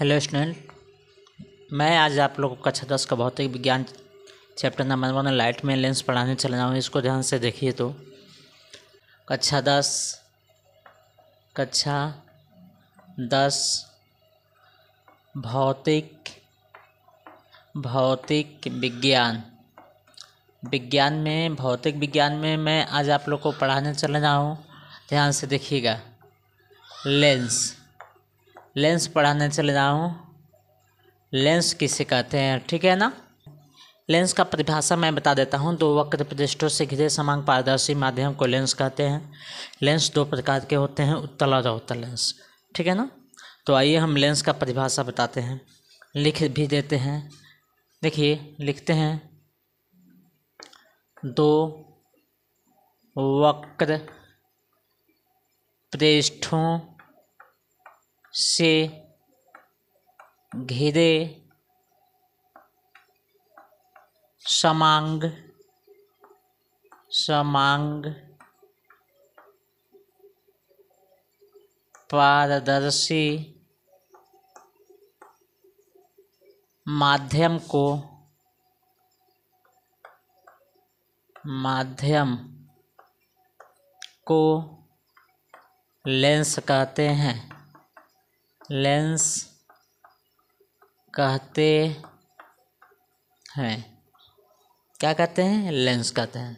Hello student, मैं आज आप लोगों को कक्षा 10 का भौतिक विज्ञान चैप्टर नंबर 1 लाइट में लेंस पढ़ाने चले जाऊँ। इसको ध्यान से देखिए। तो कक्षा 10 भौतिक विज्ञान में मैं आज आप लोग को पढ़ाने चले जाऊँ। ध्यान से देखिएगा। लेंस पढ़ाने चले जाऊँ। लेंस किसे कहते हैं, ठीक है ना। लेंस का परिभाषा मैं बता देता हूँ। दो वक्र पृष्ठों से घिरे समान पारदर्शी माध्यम को लेंस कहते हैं। लेंस दो प्रकार के होते हैं, उत्तल और अवतल लेंस, ठीक है ना। तो आइए हम लेंस का परिभाषा बताते हैं, लिख भी देते हैं। देखिए, लिखते हैं दो वक्र पृष्ठों से घिरे समांग पारदर्शी माध्यम को लेंस कहते हैं। क्या कहते हैं? लेंस कहते हैं।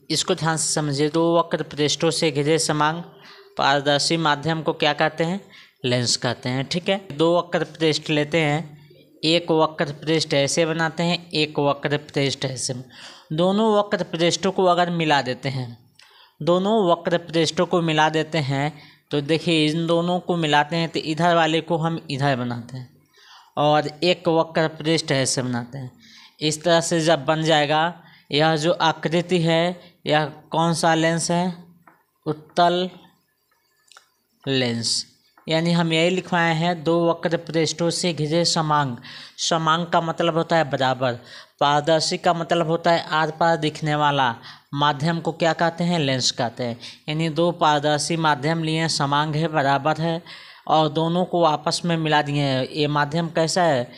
इसको ध्यान से समझिए। दो वक्र पृष्ठों से घिरे समान पारदर्शी माध्यम को क्या कहते हैं? लेंस कहते हैं, ठीक है। दो वक्र पृष्ठ लेते हैं, एक वक्र पृष्ठ ऐसे बनाते हैं, एक वक्र पृष्ठ ऐसे। दोनों वक्र पृष्ठों को अगर मिला देते हैं, तो देखिए, इन दोनों को मिलाते हैं तो इधर वाले को हम इधर बनाते हैं और एक वक्र पृष्ठ ऐसे बनाते हैं। इस तरह से जब बन जाएगा, यह जो आकृति है, यह कौन सा लेंस है? उत्तल लेंस। यानी हम यही लिखवाए हैं, दो वक्र पृष्ठों से घिरे समांग का मतलब होता है बराबर, पारदर्शी का मतलब होता है आर पार दिखने वाला। माध्यम को क्या कहते हैं? लेंस कहते हैं। यानी दो पारदर्शी माध्यम लिए, समांग है, बराबर है, और दोनों को आपस में मिला दिए हैं। ये माध्यम कैसा है?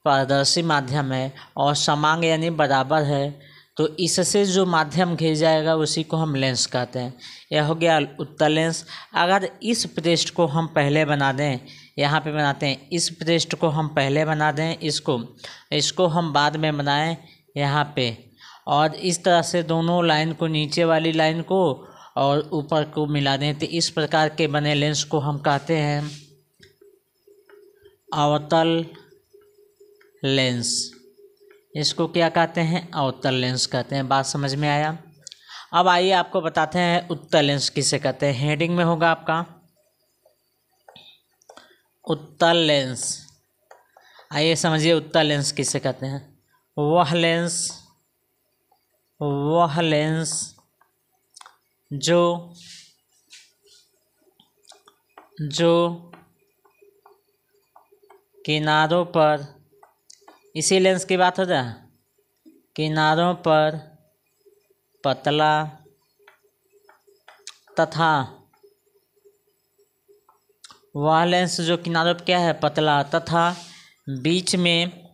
पारदर्शी माध्यम है, और समांग यानी बराबर है। तो इससे जो माध्यम घिर जाएगा उसी को हम लेंस कहते हैं। यह हो गया उत्तल लेंस। अगर इस पृष्ठ को हम पहले बना दें, यहाँ पे बनाते हैं, इस पृष्ठ को हम पहले बना दें, इसको हम बाद में बनाएं यहाँ पे, और इस तरह से दोनों लाइन को, नीचे वाली लाइन को और ऊपर को मिला दें, तो इस प्रकार के बने लेंस को हम कहते हैं अवतल लेंस। इसको क्या कहते हैं? अवतल लेंस कहते हैं। बात समझ में आया? अब आइए आपको बताते हैं उत्तल लेंस किसे कहते हैं। हेडिंग में होगा आपका उत्तल लेंस। आइए समझिए उत्तल लेंस किसे कहते हैं। वह लेंस जो किनारों पर, इसी लेंस की बात हो जाए, किनारों पर पतला तथा वह लेंस जो किनारों पर क्या है? पतला, तथा बीच में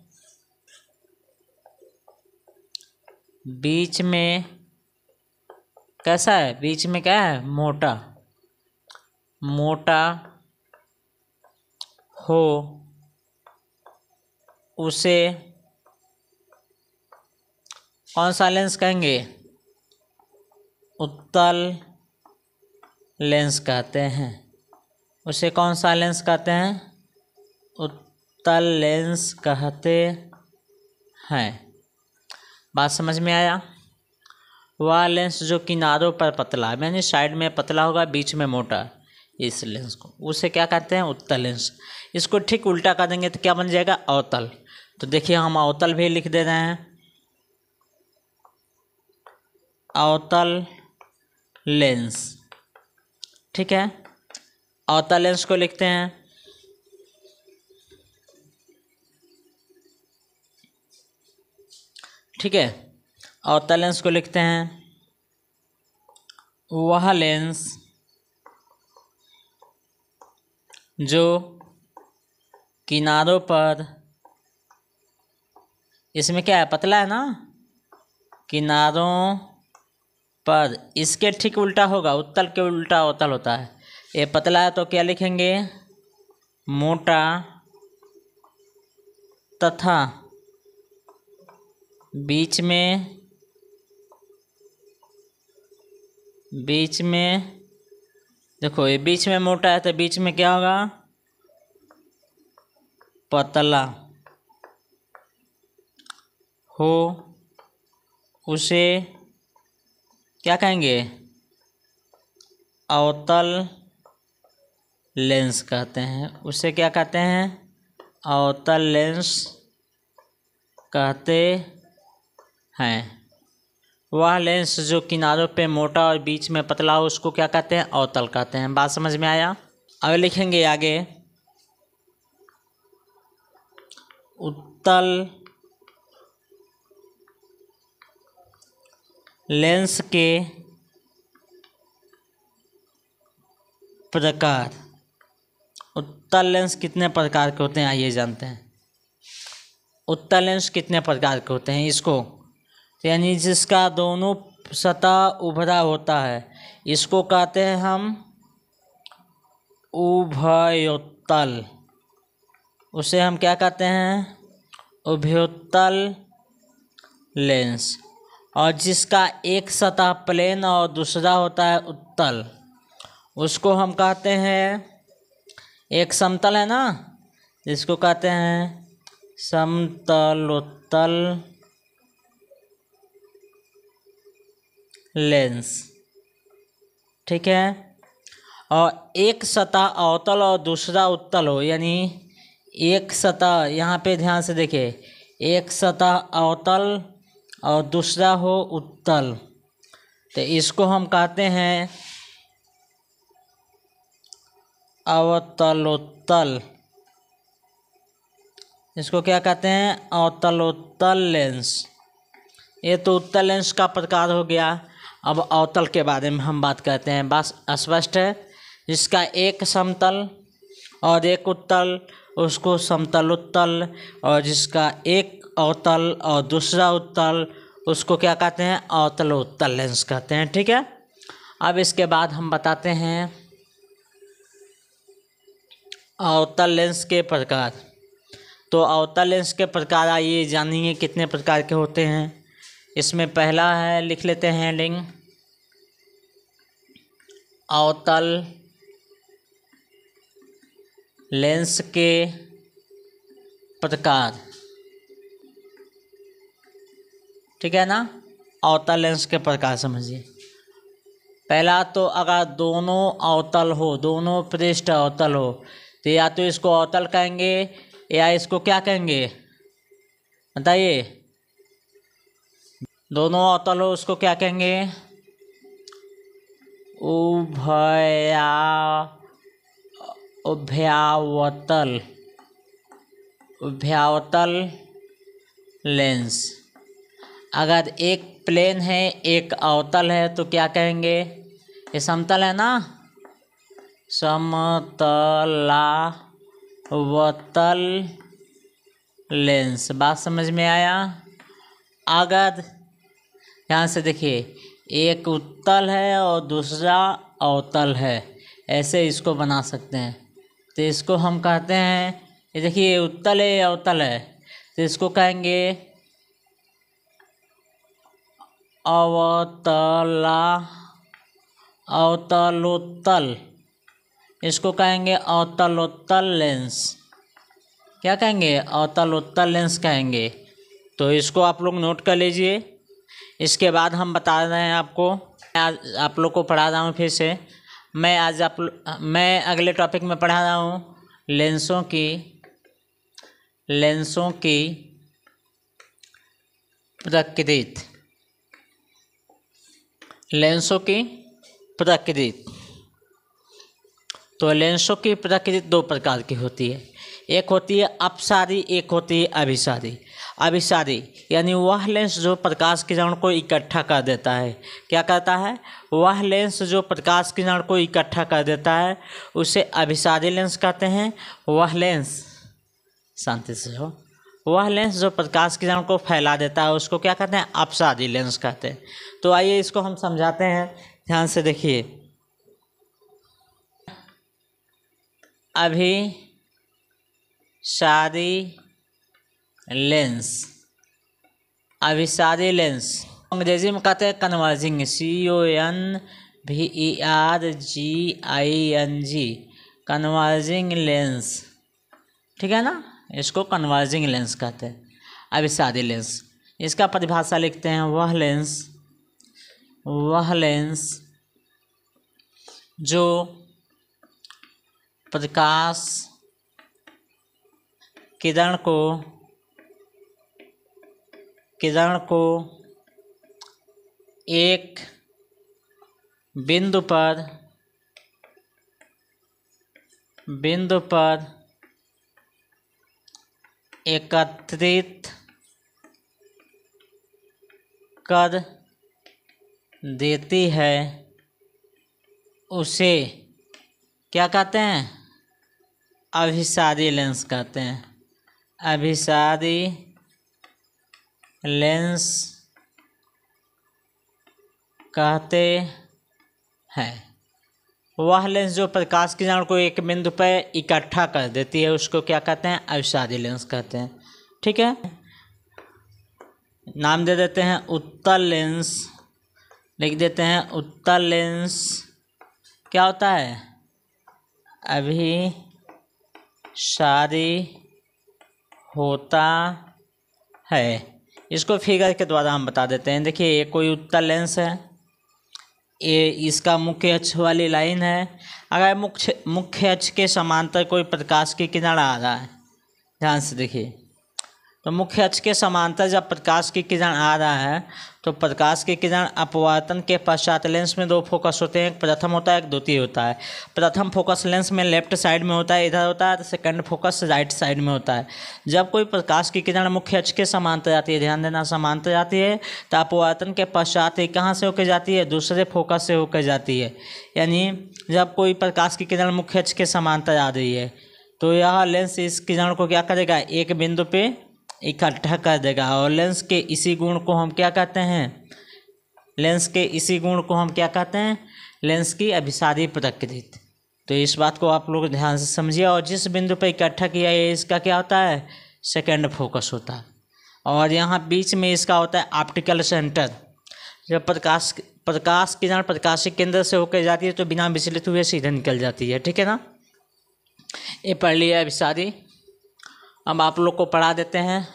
कैसा है? बीच में क्या है? मोटा हो, उसे कौन सा लेंस कहेंगे? उत्तल लेंस कहते हैं। उसे कौन सा लेंस कहते हैं? उत्तल लेंस कहते हैं। बात समझ में आया? वह लेंस जो किनारों पर पतला, यानी साइड में पतला होगा, बीच में मोटा, इस लेंस को, उसे क्या कहते हैं? उत्तल लेंस। इसको ठीक उल्टा कर देंगे तो क्या बन जाएगा? अवतल। तो देखिए, हम अवतल भी लिख दे रहे हैं, अवतल लेंस, ठीक है। अवतल लेंस को लिखते हैं, ठीक है। अवतल लेंस को लिखते हैं, वह लेंस जो किनारों पर, इसमें क्या है, पतला है ना, किनारों पर, इसके ठीक उल्टा होगा, उत्तल के उल्टा अवतल होता है। ये पतला है तो क्या लिखेंगे, मोटा, तथा बीच में देखो, ये बीच में मोटा है तो बीच में क्या होगा, पतला हो, उसे क्या कहेंगे, अवतल लेंस कहते हैं। उसे क्या कहते हैं, अवतल लेंस कहते हैं। वह लेंस जो किनारों पे मोटा और बीच में पतला हो उसको क्या कहते हैं, अवतल कहते हैं। बात समझ में आया। अब लिखेंगे आगे, उत्तल लेंस के प्रकार। उत्तल लेंस कितने प्रकार के होते हैं, आइए जानते हैं। उत्तल लेंस कितने प्रकार के होते हैं, इसको यानी जिसका दोनों सतह उभरा होता है, इसको कहते हैं हम उभयोत्तल। उसे हम क्या कहते हैं, उभयोत्तल लेंस। और जिसका एक सतह प्लेन और दूसरा होता है उत्तल, उसको हम कहते हैं, एक समतल है ना, जिसको कहते हैं समतलोत्तल लेंस, ठीक है। और एक सतह अवतल और दूसरा उत्तल हो, यानी एक सतह, यहाँ पे ध्यान से देखिए, एक सतह अवतल और दूसरा हो उत्तल, तो इसको हम कहते हैं अवतलोत्तल। इसको क्या कहते हैं, अवतलोत्तल लेंस। ये तो उत्तल लेंस का प्रकार हो गया। अब अवतल के बारे में हम बात करते हैं। बात स्पष्ट है, जिसका एक समतल और एक उत्तल उसको समतलोत्तल, और जिसका एक अवतल और दूसरा उत्तल उसको क्या कहते हैं, अवतलोत्तल लेंस कहते हैं, ठीक है। अब इसके बाद हम बताते हैं अवतल लेंस के प्रकार। तो अवतल लेंस के प्रकार आइए जानिए कितने प्रकार के होते हैं। इसमें पहला है, लिख लेते हैं हेडिंग, अवतल लेंस के प्रकार, ठीक है ना। अवतल लेंस के प्रकार समझिए। पहला तो अगर दोनों अवतल हो, दोनों पृष्ठ अवतल हो, तो या तो इसको अवतल कहेंगे या इसको क्या कहेंगे, बताइए। दोनों अवतल हो उसको क्या कहेंगे, उभयावतल लेंस। अगर एक प्लेन है एक अवतल है तो क्या कहेंगे, ये समतल है ना, समतलावतल लेंस। बात समझ में आया। अगर यहाँ से देखिए, एक उत्तल है और दूसरा अवतल है, ऐसे इसको बना सकते हैं। तो इसको हम कहते हैं, ये देखिए उत्तल है अवतल है, तो इसको कहेंगे अवतलोत्तल। इसको कहेंगे अवतलोत्तल लेंस। क्या कहेंगे, अवतलोत्तल लेंस कहेंगे। तो इसको आप लोग नोट कर लीजिए। इसके बाद हम बता रहे हैं आपको, आज आप लोग को पढ़ा रहा हूँ फिर से। मैं अगले टॉपिक में पढ़ा रहा हूँ लेंसों की प्रकृति। लेंसों की प्रकृति। तो लेंसों की प्रकृति दो प्रकार की होती है, एक होती है अपसारी, एक होती है अभिसारी। अभिसारी यानी वह लेंस जो प्रकाश किरण को इकट्ठा कर देता है। क्या करता है, वह लेंस जो प्रकाश किरण को इकट्ठा कर देता है उसे अभिसारी लेंस कहते हैं। वह लेंस शांति से हो। वह लेंस जो प्रकाश किरण को फैला देता है उसको क्या कहते हैं? अपसादी लेंस कहते हैं। तो आइए इसको हम समझाते हैं, ध्यान से देखिए। अभिसारी लेंस, अभिसारी लेंस अंग्रेजी में कहते हैं कन्वर्जिंग, CONVERGING, कन्वर्जिंग लेंस, ठीक है ना। इसको कन्वर्जिंग लेंस कहते हैं, अभिसारी लेंस। इसका परिभाषा लिखते हैं, वह लेंस जो प्रकाश किरण को एक बिंदु पर एकत्रित कर देती है उसे क्या कहते हैं? अभिसारी लेंस कहते हैं। अभिसारी लेंस कहते हैं। वह लेंस जो प्रकाश किरण को एक बिंदु पर इकट्ठा कर देती है उसको क्या कहते हैं? अभिसारी लेंस कहते हैं, ठीक है। नाम दे देते हैं उत्तल लेंस, लिख देते हैं उत्तल लेंस क्या होता है? अभिसारी होता है। इसको फिगर के द्वारा हम बता देते हैं। देखिए ये कोई उत्तल लेंस है, ये इसका मुख्य अक्ष वाली लाइन है। अगर मुख्य अक्ष के समांतर कोई प्रकाश की किरण आ रहा है, ध्यान से देखिए, तो मुख्य अक्ष के समांतर जब प्रकाश की किरण आ रहा है तो प्रकाश की किरण अपवर्तन के पश्चात लेंस में दो फोकस होते हैं, एक प्रथम होता है एक द्वितीय होता है। प्रथम फोकस लेंस में लेफ्ट साइड में होता है, इधर होता है, तो सेकंड फोकस राइट साइड में होता है। जब कोई प्रकाश की किरण मुख्य अक्ष के समांतर जाती है, ध्यान देना, समांतर जाती है, तो अपवर्तन के पश्चात ही कहाँ से होकर जाती है? दूसरे फोकस से होकर जाती है। यानी जब कोई प्रकाश की किरण मुख्य अक्ष के समांतर आ रही है तो यह लेंस इस किरण को क्या करेगा? एक बिंदु पे इकट्ठा कर देगा। और लेंस के इसी गुण को हम क्या कहते हैं? लेंस की अभिसारी प्रकृति। तो इस बात को आप लोग ध्यान से समझिए। और जिस बिंदु पर इकट्ठा किया है इसका क्या होता है? सेकंड फोकस होता है। और यहाँ बीच में इसका होता है ऑप्टिकल सेंटर। जब प्रकाश किरण प्रकाशिक केंद्र से होकर जाती है तो बिना विचलित हुए सीधे निकल जाती है, ठीक है ना। ये पढ़ लिया अभिसारी। अब आप लोग को पढ़ा देते हैं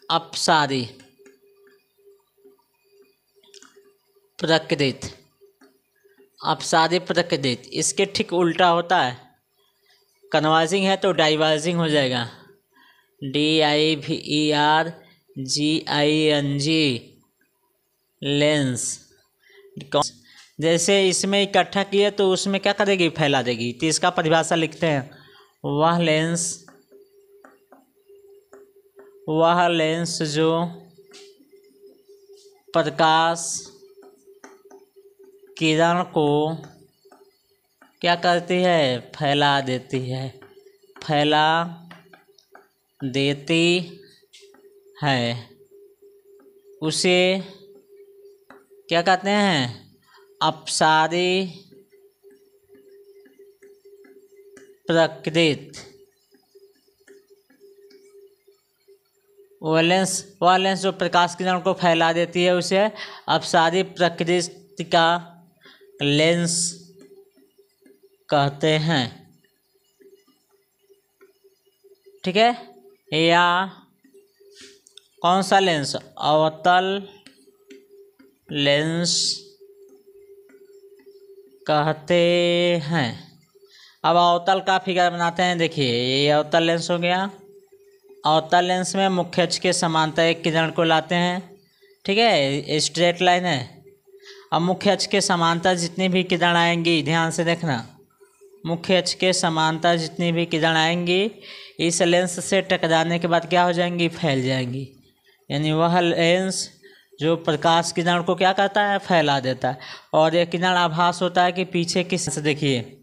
अपसारी प्रकृति। अपसारी प्रकृति इसके ठीक उल्टा होता है। कन्वर्जिंग है तो डाइवर्जिंग हो जाएगा, DIVERGING लेंस। जैसे इसमें इकट्ठा किए तो उसमें क्या करेगी? फैला देगी। तो इसका परिभाषा लिखते हैं, वह लेंस जो प्रकाश किरण को क्या करती है? फैला देती है उसे क्या कहते हैं? अपसारी प्रकृति। वह लेंस जो प्रकाश किरण को फैला देती है उसे अपसारी प्रकृति का लेंस कहते हैं, ठीक है। या कौन सा लेंस? अवतल लेंस कहते हैं। अब अवतल का फिगर बनाते हैं। देखिए ये अवतल लेंस हो गया। अवतल लेंस में मुख्य अक्ष के समांतर एक किरण को लाते हैं, ठीक है, स्ट्रेट लाइन है। अब मुख्य अक्ष के समांतर जितनी भी किरण आएंगी, ध्यान से देखना, मुख्य अक्ष के समांतर जितनी भी किरण आएंगी इस लेंस से टकराने के बाद क्या हो जाएंगी? फैल जाएंगी। यानी वह लेंस जो प्रकाश किरण को क्या करता है? फैला देता है। और यह किरण आभास होता है कि पीछे किस से, देखिए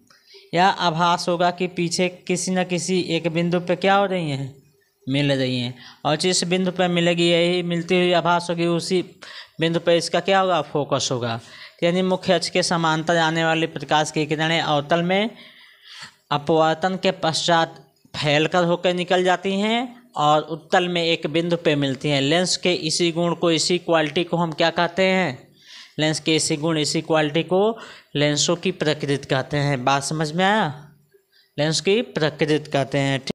या आभास होगा कि पीछे किसी न किसी एक बिंदु पे क्या हो रही हैं, मिल रही हैं, और जिस बिंदु पर मिलेगी यही मिलती हुई आभास होगी, उसी बिंदु पर इसका क्या होगा, फोकस होगा। यानी मुख्य अक्ष के समांतर आने वाली प्रकाश की किरणें अवतल में अपवर्तन के पश्चात फैलकर होकर निकल जाती हैं और उत्तल में एक बिंदु पे मिलती हैं। लेंस के इसी गुण को, इसी क्वालिटी को हम क्या कहते हैं, लेंस के इसी गुण, इसी क्वालिटी को लेंसों की प्रकृति कहते हैं। बात समझ में आया, लेंस की प्रकृति कहते हैं।